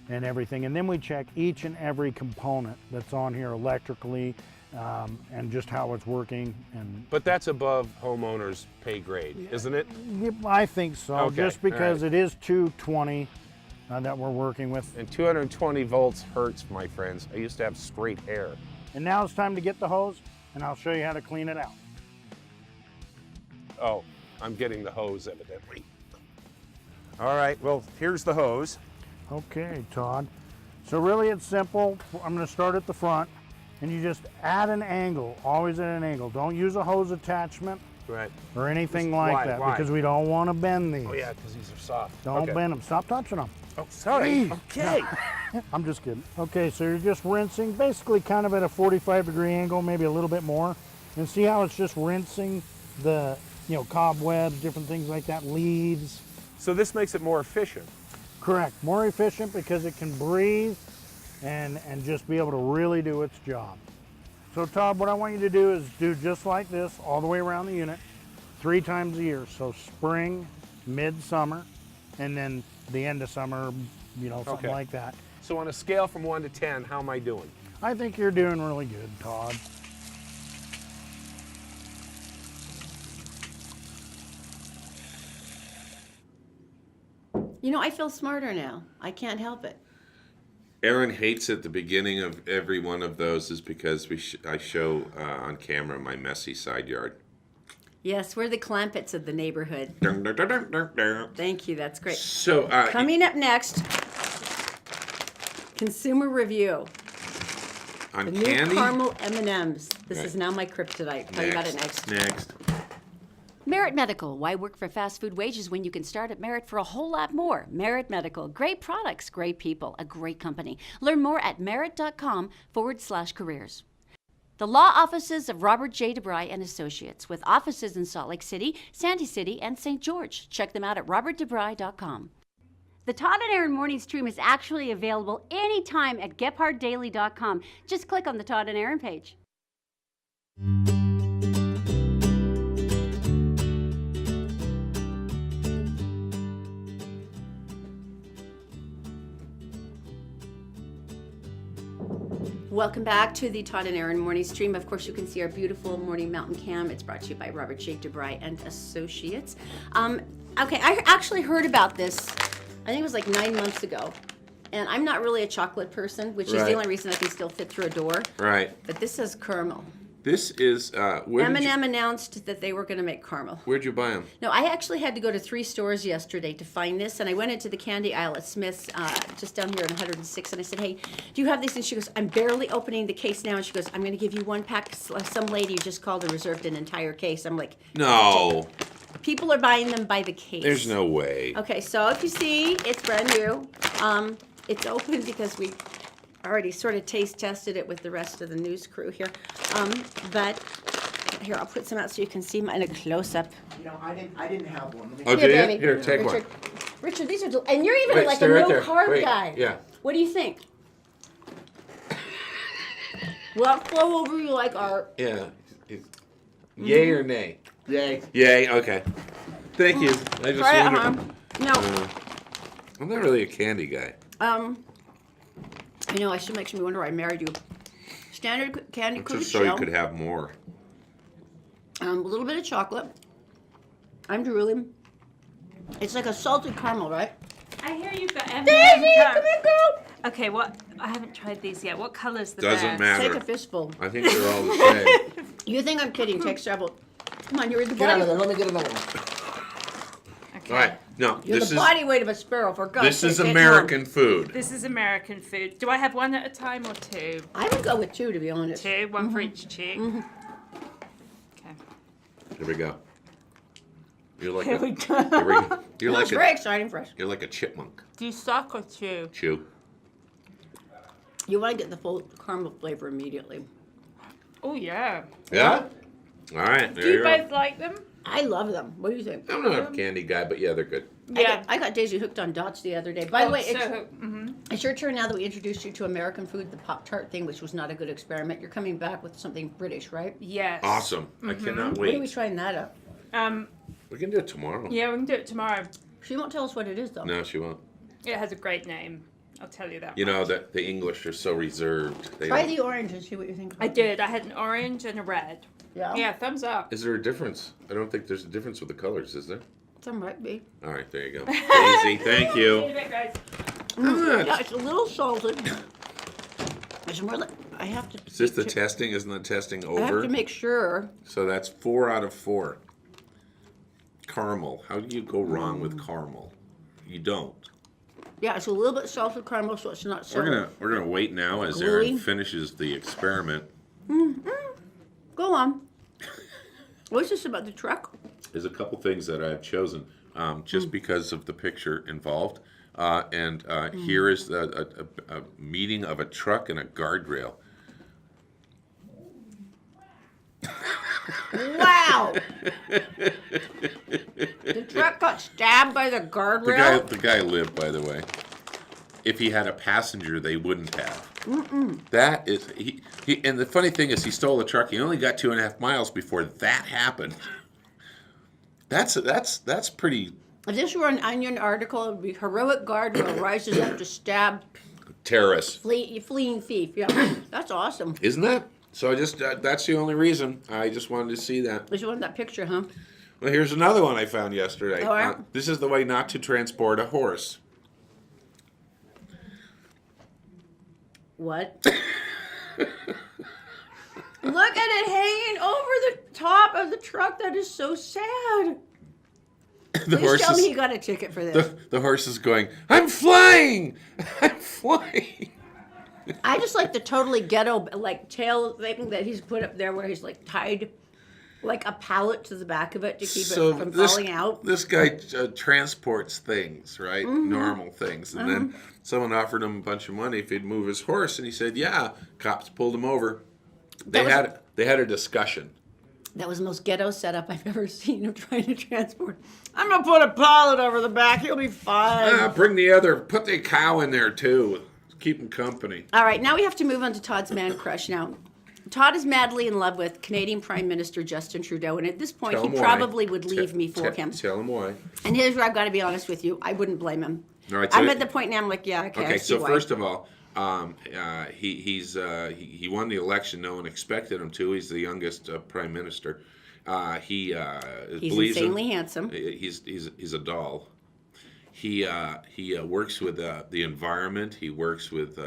C: and everything, and then we check each and every component that's on here electrically, and just how it's working. And
H: But that's above homeowners' pay grade, isn't it?
C: I think so,
H: Okay,
C: just because
H: all right.
C: it is 220 that we're working with.
H: And 220 volts hurts, my friends. I used to have straight hair.
C: And now it's time to get the hose, and I'll show you how to clean it out.
H: Oh, I'm getting the hose, evidently. All right, well, here's the hose.
C: Okay, Todd. So really it's simple. I'm going to start at the front, and you just add an angle, always at an angle. Don't use a hose attachment
H: Right.
C: or anything
H: Just-
C: like
H: why?
C: that,
H: Why?
C: because we don't want to bend these.
H: Oh, yeah, because these are soft.
C: Don't
H: Okay.
C: bend them. Stop touching them.
H: Oh, sorry.
C: Jeez.
H: Okay.
C: I'm just kidding. Okay, so you're just rinsing, basically kind of at a 45-degree angle, maybe a little bit more. And see how it's just rinsing the, cobwebs, different things like that, leaves.
H: So this makes it more efficient.
C: Correct. More efficient because it can breathe and just be able to really do its job. So Todd, what I want you to do is do just like this all the way around the unit 3 times a year. So spring, midsummer, and then the end of summer, something
H: Okay.
C: like that.
H: So on a scale from 1 to 10, how am I doing?
C: I think you're doing really good, Todd.
A: I feel smarter now. I can't help it.
B: Erin hates at the beginning of every one of those is because I show on camera my messy side yard.
A: Yes, we're the Clampets of the neighborhood.
B: Dun, dun, dun, dun, dun, dun.
A: Thank you. That's great.
B: So,
A: Coming up next, consumer review.
B: on
A: The new
B: candy?
A: Caramel M&Ms. This
B: Right.
A: is now my kryptonite. Tell you about it next.
B: Next.
I: Merit Medical. Why work for fast food wages when you can start at Merit for a whole lot more? Merit Medical. Great products, great people, a great company. Learn more at merit.com/careers. The law offices of Robert J. DeBry and Associates, with offices in Salt Lake City, Sandy City, and St. George. Check them out at robertdebry.com.
J: The Todd and Erin morning stream is actually available anytime at gephardtdaily.com. Just click on the Todd and Erin page.
A: Welcome back to the Todd and Erin morning stream. Of course, you can see our beautiful morning mountain cam. It's brought to you by Robert J. DeBry and Associates. Okay, I actually heard about this, I think it was like 9 months ago. And I'm not really a chocolate person, which is
B: Right.
A: the only reason I can still fit through a door.
B: Right.
A: But this says caramel.
B: This is,
A: M&M announced that they were going to make caramel.
B: where'd you buy them?
A: No, I actually had to go to 3 stores yesterday to find this, and I went into the candy aisle at Smith's, just down here on 106, and I said, hey, do you have these? And she goes, I'm barely opening the case now, and she goes, I'm going to give you 1 pack. Some lady just called and reserved an entire case. I'm like,
B: No.
A: people are buying them by the case.
B: There's no way.
A: Okay, so if you see, it's brand new. It's open because we already sort of taste tested it with the rest of the news crew here. But here, I'll put some out so you can see mine in a close-up.
K: I didn't have one. Let me
B: Oh,
A: Here,
B: do you?
A: baby.
B: Here, take one.
A: Richard, these are, and you're even
B: Wait,
A: like
B: stay
A: a
B: right there.
A: no-carb
B: Wait,
A: guy.
B: yeah.
A: What do you think? Will that flow over you like art?
B: Yeah. Yay or nay?
C: Yay.
B: Yay. Okay. Thank you. I just
A: Try it,
B: wondered.
A: huh? No.
B: I'm not really a candy guy.
A: I know, I should makes me wonder why I married you. Standard candy cookie
B: Just so you
A: shell.
B: could have more.
A: A little bit of chocolate. I'm drooling. It's like a salted caramel, right?
E: I hear you've got M&Ms.
A: Daisy, come here, girl.
E: Okay, what? I haven't tried these yet. What color's the
B: Doesn't
E: best?
B: matter.
A: Take a fistful.
B: I think they're all the same.
A: You think I'm kidding? Take several. Come on, you're the
C: Get out of
A: body.
C: there. Let me get another one.
E: Okay.
B: All right. No,
A: You're
B: this
A: the
B: is
A: body weight of a sparrow, for God's
B: this
A: sake.
B: is
A: take
B: American
A: one.
B: food.
E: This is American food. Do I have one at a time or two?
A: I would go with two, to be honest.
E: Two, one for each cheek. Okay.
B: Here we go. You're like
E: Here
B: a,
E: we go.
B: Here we go. You're
A: That's
B: like
A: very
B: a,
A: exciting for us.
B: you're like a chipmunk.
E: Do you suck or chew?
B: Chew.
A: You want to get the full caramel flavor immediately.
E: Oh yeah.
B: Yeah. All right. There
E: Do you
B: you go.
E: both like them?
A: I love them. What do you think?
B: I'm not a candy guy, but yeah, they're good.
A: I got Daisy hooked on dots the other day. By the way,
E: so,
A: it's your turn now that we introduced you to American food, the Pop-Tart thing, which was not a good experiment. You're coming back with something British, right?
E: yes.
B: Awesome. I cannot
A: When are we
B: wait.
A: trying that up?
B: We can do it tomorrow.
E: Yeah, we can do it tomorrow.
A: She won't tell us what it is, though.
B: No, she won't.
E: It has a great name. I'll tell you that.
B: You know
E: much.
B: that the English are so reserved. They
A: Try
B: don't-
A: the orange and see what you think.
E: I did. I had an orange and a red.
A: Yeah?
E: Yeah, thumbs up.
B: Is there a difference? I don't think there's a difference with the colors, is there?
A: Some might be.
B: All right, there you go. Daisy, thank
E: See
B: you.
E: you in a bit, guys.
A: Yeah, it's a little salted. It's more like, I have to...
B: Is this the testing? Isn't the testing
A: I have
B: over?
A: to make sure.
B: So that's 4 out of 4. Caramel. How do you go wrong with caramel? You don't.
A: Yeah, it's a little bit salted caramel, so it's not so...
B: We're gonna wait now as
A: Gluey.
B: Erin finishes the experiment.
A: Go on. What's this about the truck?
B: There's a couple things that I've chosen just because of the picture involved. Here is a meeting of a truck and a guardrail.
A: Wow! The truck got stabbed by the guardrail?
B: The guy lived, by the way. If he had a passenger, they wouldn't have. That is he. And the funny thing is, he stole the truck. He only got 2.5 miles before that happened. That's pretty.
A: If this were an Onion article, it would be heroic guardrail rises up to stab
B: Terrorist.
A: fleeing thief. Yeah, that's awesome.
B: Isn't that? So I just that's the only reason. I just wanted to see that.
A: Just wanted that picture, huh?
B: Well, here's another one I found yesterday.
A: All right.
B: This is the way not to transport a horse.
A: What? Look at it hanging over the top of the truck. That is so sad.
B: The
A: Please tell me you got a ticket for this.
B: The horse is going, I'm flying! I'm flying!
A: I just like the totally ghetto like tail thing that he's put up there where he's like tied like a pallet to the back of it to keep it from falling out.
B: This guy transports things, right? Normal things. And then someone offered him a bunch of money if he'd move his horse, and he said, yeah. Cops pulled him over. They had a discussion.
A: That was the most ghetto setup I've ever seen of trying to transport. I'm gonna put a pallet over the back. He'll be fine.
B: Put the cow in there too. Keep him company.
A: All right, now we have to move on to Todd's man crush. Now, Todd is madly in love with Canadian Prime Minister Justin Trudeau, and at this point, he probably would leave me for him.
B: Tell him why.
A: And here's where I've got to be honest with you. I wouldn't blame him.
B: All right, so
A: I'm at the point now. I'm like, yeah, okay. I see
B: so
A: why.
B: first of all, he won the election. No one expected him to. He's the youngest prime minister. He's
A: insanely handsome.
B: He's a doll. He works with the environment. He works with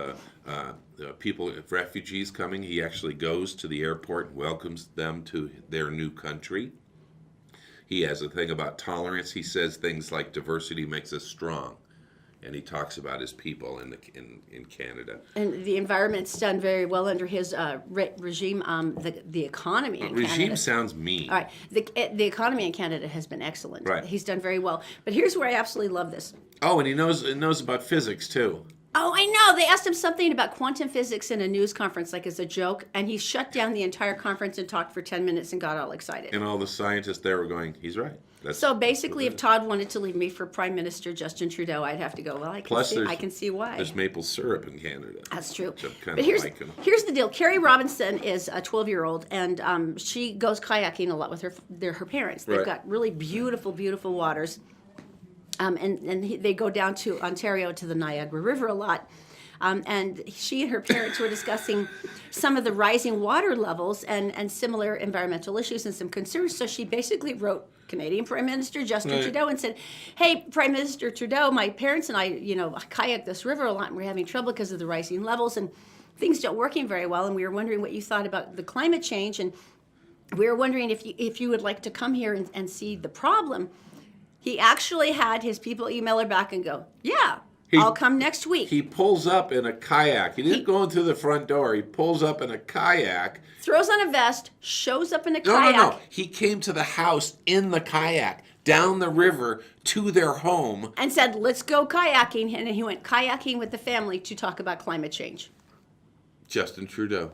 B: people, refugees coming. He actually goes to the airport and welcomes them to their new country. He has a thing about tolerance. He says things like diversity makes us strong. And he talks about his people in Canada.
A: And the environment's done very well under his regime. The economy in
B: Regime
A: Canada.
B: sounds mean.
A: All right, the economy in Canada has been excellent.
B: Right.
A: He's done very well. But here's where I absolutely love this.
B: Oh, and he knows about physics too.
A: Oh, I know. They asked him something about quantum physics in a news conference, like as a joke, and he shut down the entire conference and talked for 10 minutes and got all excited.
B: And all the scientists there were going, he's right.
A: So basically, if Todd wanted to leave me for Prime Minister Justin Trudeau, I'd have to go, well, I can see why.
B: There's maple syrup in Canada.
A: That's true.
B: So kind
A: But
B: of
A: here's,
B: like him.
A: here's the deal. Carrie Robinson is a 12-year-old, and she goes kayaking a lot with her parents. They've
B: Right.
A: got really beautiful, beautiful waters. They go down to Ontario to the Niagara River a lot. And she and her parents were discussing some of the rising water levels and similar environmental issues and some concerns. So she basically wrote Canadian Prime Minister Justin Trudeau and said, hey, Prime Minister Trudeau, my parents and I, kayak this river a lot, and we're having trouble because of the rising levels, and things don't working very well, and we were wondering what you thought about the climate change, and we were wondering if you would like to come here and see the problem. He actually had his people email her back and go, yeah, I'll come next week.
B: He pulls up in a kayak. He didn't go in through the front door. He pulls up in a kayak.
A: Throws on a vest, shows up in a kayak.
B: No. He came to the house in the kayak, down the river to their home.
A: And said, let's go kayaking. And he went kayaking with the family to talk about climate change.
B: Justin Trudeau.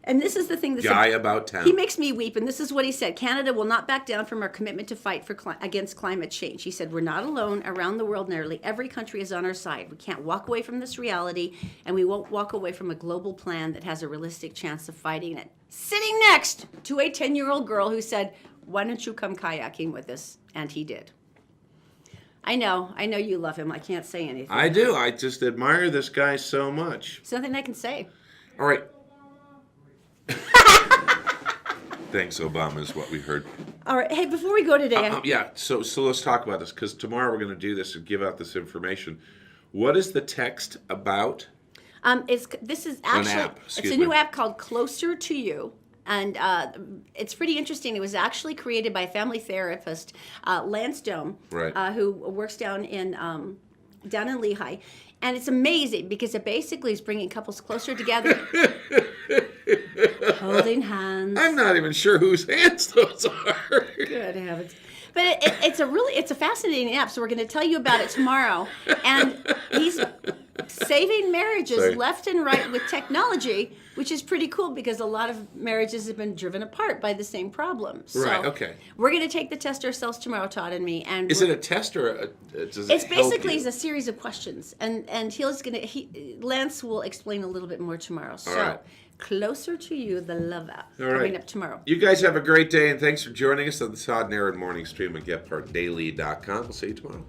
A: And this is the thing that
B: Guy about town.
A: He makes me weep, and this is what he said. Canada will not back down from our commitment to fight against climate change. He said, we're not alone. Around the world, nearly every country is on our side. We can't walk away from this reality, and we won't walk away from a global plan that has a realistic chance of fighting it. Sitting next to a 10-year-old girl who said, why don't you come kayaking with us? And he did. I know you love him. I can't say anything.
B: I do. I just admire this guy so much.
A: There's nothing I can say.
B: All right. Thanks, Obama, is what we heard.
A: All right. Hey, before we go today...
B: So let's talk about this, because tomorrow we're going to do this and give out this information. What is the text about?
A: This is actually...
B: An app.
A: It's a new app called Closer to You. And it's pretty interesting. It was actually created by a family therapist, Lance Dome, who works down in Lehigh. And it's amazing because it basically is bringing couples closer together. Holding hands.
B: I'm not even sure whose hands those are.
A: Good heavens. But it's a fascinating app, so we're going to tell you about it tomorrow. And he's saving marriages left and right with technology, which is pretty cool because a lot of marriages have been driven apart by the same problem. So
B: right, okay.
A: We're going to take the test ourselves tomorrow, Todd and me. And
B: is it a test or does it
A: it's
B: help
A: basically
B: you?
A: a series of questions. And Lance will explain a little bit more tomorrow. So
B: right.
A: Closer to You, the Love app,
B: All
A: coming
B: right.
A: up tomorrow.
B: You guys have a great day, and thanks for joining us on the Todd and Erin morning stream at GetPartDaily.com. We'll see you tomorrow.